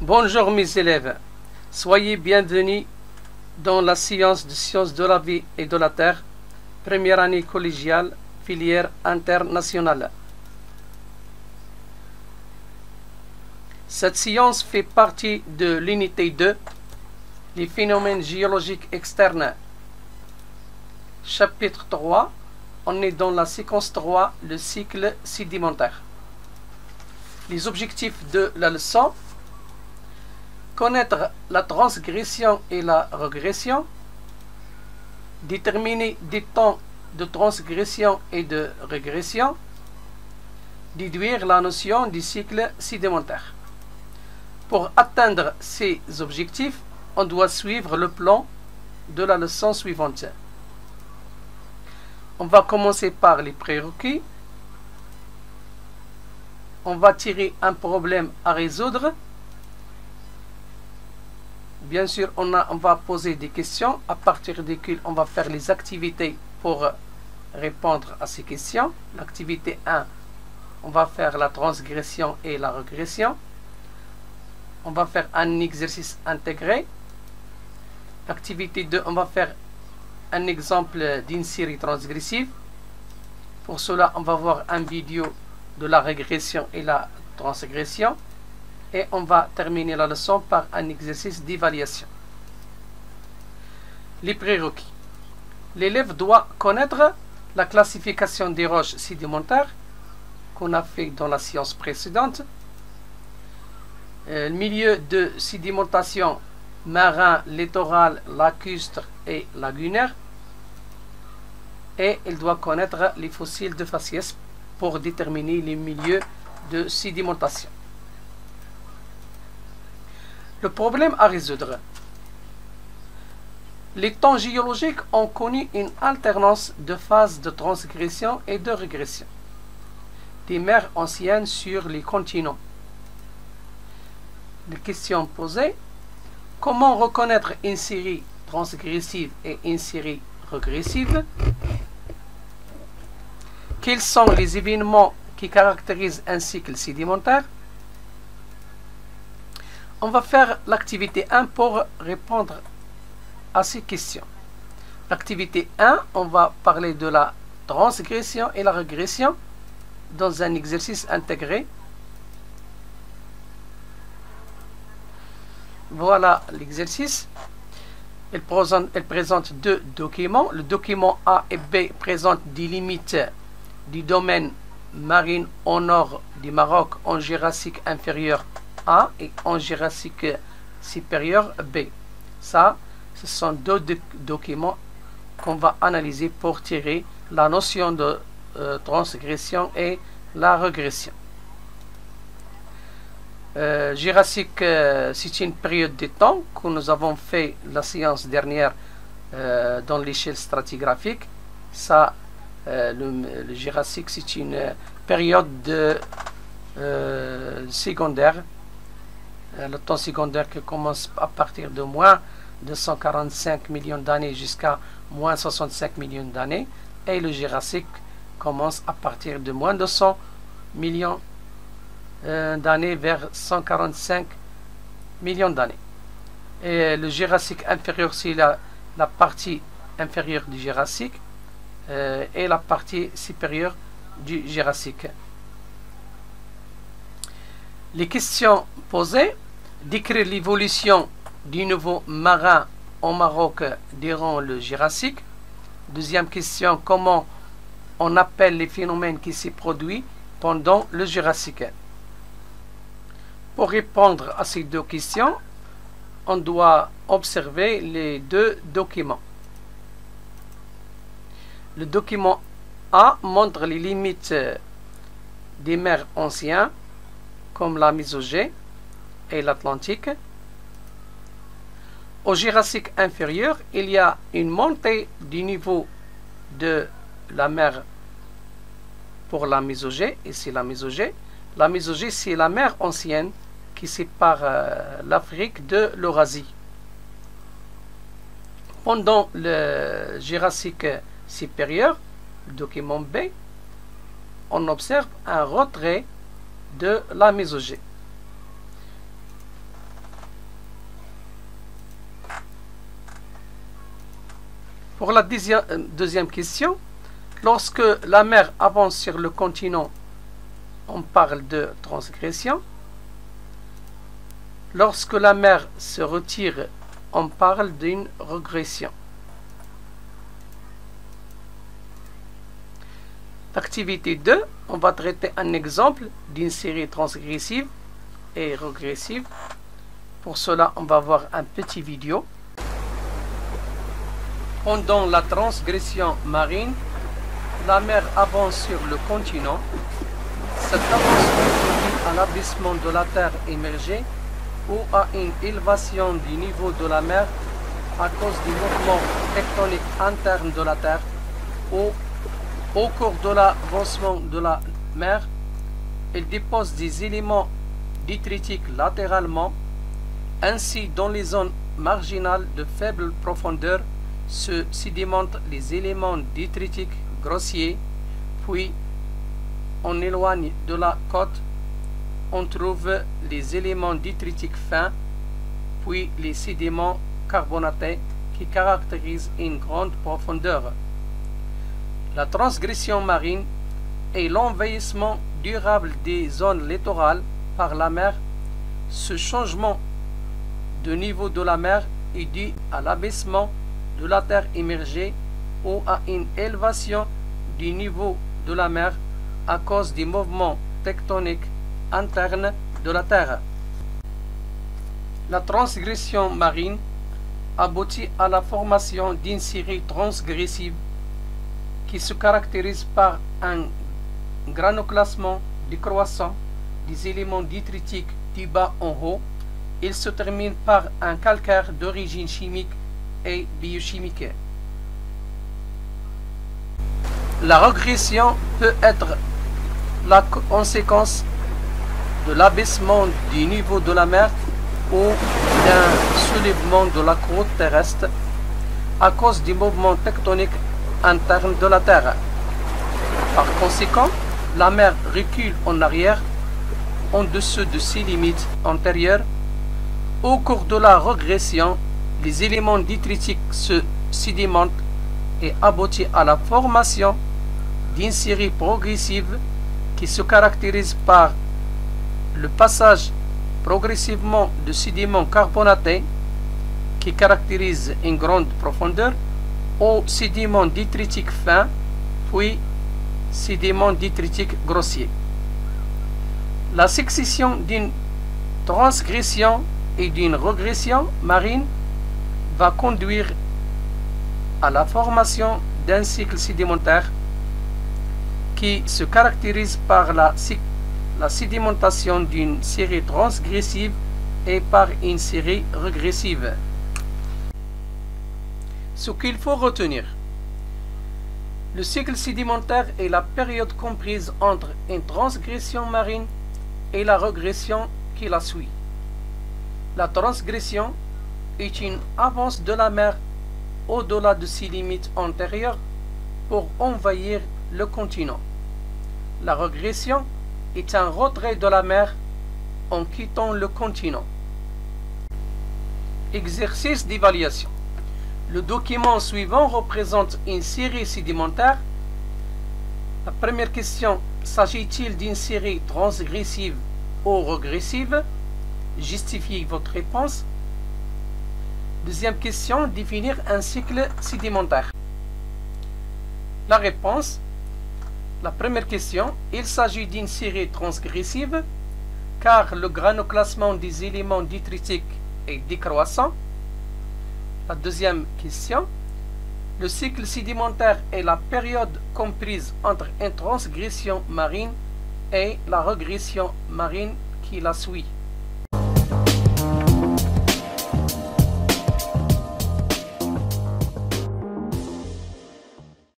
Bonjour mes élèves, soyez bienvenus dans la sciences de la vie et de la terre, première année collégiale, filière internationale. Cette science fait partie de l'unité 2, les phénomènes géologiques externes. Chapitre 3, on est dans la séquence 3, le cycle sédimentaire. Les objectifs de la leçon: connaître la transgression et la régression, déterminer des temps de transgression et de régression, déduire la notion du cycle sédimentaire. Pour atteindre ces objectifs, on doit suivre le plan de la leçon suivante. On va commencer par les prérequis. On va tirer un problème à résoudre. Bien sûr, on va poser des questions à partir desquelles on va faire les activités pour répondre à ces questions. L'activité 1, on va faire la transgression et la régression. On va faire un exercice intégré. Activité 2, on va faire un exemple d'une série transgressive. Pour cela, on va voir une vidéo de la régression et la transgression. Et on va terminer la leçon par un exercice d'évaluation. Les prérequis. L'élève doit connaître la classification des roches sédimentaires qu'on a fait dans la séance précédente, le milieu de sédimentation marin, littoral, lacustre et lagunaire, et il doit connaître les fossiles de faciès pour déterminer les milieux de sédimentation. Le problème à résoudre. Les temps géologiques ont connu une alternance de phases de transgression et de régression des mers anciennes sur les continents. Les questions posées: comment reconnaître une série transgressive et une série régressive? Quels sont les événements qui caractérisent un cycle sédimentaire? On va faire l'activité 1 pour répondre à ces questions. L'activité 1, on va parler de la transgression et la régression dans un exercice intégré. Voilà l'exercice. Elle présente deux documents. Le document A et B présente des limites du domaine marin au nord du Maroc en Jurassique inférieur A et en Jurassique supérieur B. Ça, ce sont deux documents qu'on va analyser pour tirer la notion de transgression et la régression. Jurassique, c'est une période de temps que nous avons fait la séance dernière dans l'échelle stratigraphique. Ça, le Jurassique, c'est une période de secondaire. Le temps secondaire qui commence à partir de moins 245 millions d'années jusqu'à moins 65 millions d'années, et le Jurassique commence à partir de moins 200 millions d'années vers 145 millions d'années. Et le Jurassique inférieur, c'est la partie inférieure du Jurassique et la partie supérieure du Jurassique. Les questions posées: décrire l'évolution du niveau marin au Maroc durant le Jurassique. Deuxième question: comment on appelle les phénomènes qui s'est produits pendant le Jurassique? Pour répondre à ces deux questions, on doit observer les deux documents. Le document A montre les limites des mers anciennes comme la Mésogée et l'Atlantique. Au Jurassique inférieur, il y a une montée du niveau de la mer pour la Mésogée. Ici, la Mésogée. La Mésogée, c'est la mer ancienne qui sépare l'Afrique de l'Eurasie. Pendant le Jurassique supérieur, le document B, on observe un retrait de la Mésogée. Pour la deuxième question, lorsque la mer avance sur le continent, on parle de transgression. Lorsque la mer se retire, on parle d'une régression. Activité 2, on va traiter un exemple d'une série transgressive et régressive. Pour cela, on va voir un petit vidéo. Pendant la transgression marine, la mer avance sur le continent. Cet avancement conduit à l'abaissement de la terre immergée ou à une élévation du niveau de la mer à cause du mouvement tectonique interne de la terre. Au cours de l'avancement de la mer, elle dépose des éléments détritiques latéralement. Ainsi, dans les zones marginales de faible profondeur se sédimentent les éléments détritiques grossiers, puis on éloigne de la côte, on trouve les éléments détritiques fins, puis les sédiments carbonatés qui caractérisent une grande profondeur. La transgression marine est l'envahissement durable des zones littorales par la mer. Ce changement de niveau de la mer est dû à l'abaissement de la terre immergée ou à une élévation du niveau de la mer à cause des mouvements tectoniques internes de la terre. La transgression marine aboutit à la formation d'une série transgressive qui se caractérise par un granuloclassement décroissant des éléments détritiques du bas en haut. Il se termine par un calcaire d'origine chimique et biochimique. La régression peut être la conséquence de l'abaissement du niveau de la mer ou d'un soulèvement de la croûte terrestre à cause du mouvement tectonique interne de la Terre. Par conséquent, la mer recule en arrière, en dessous de ses limites antérieures. Au cours de la régression, les éléments détritiques se sédimentent et aboutit à la formation d'une série progressive qui se caractérise par le passage progressivement de sédiments carbonatés qui caractérisent une grande profondeur aux sédiments détritiques fins, puis sédiments détritiques grossiers. La succession d'une transgression et d'une régression marine va conduire à la formation d'un cycle sédimentaire qui se caractérise par la sédimentation d'une série transgressive et par une série régressive. Ce qu'il faut retenir: le cycle sédimentaire est la période comprise entre une transgression marine et la régression qui la suit. La transgression est une avance de la mer au-delà de ses limites antérieures pour envahir le continent. La régression est un retrait de la mer en quittant le continent. Exercice d'évaluation. Le document suivant représente une série sédimentaire. La première question: s'agit-il d'une série transgressive ou régressive? Justifiez votre réponse. Deuxième question: définir un cycle sédimentaire. La réponse: la première question, il s'agit d'une série transgressive car le granuloclassement des éléments détritiques est décroissant. La deuxième question, le cycle sédimentaire est la période comprise entre une transgression marine et la régression marine qui la suit.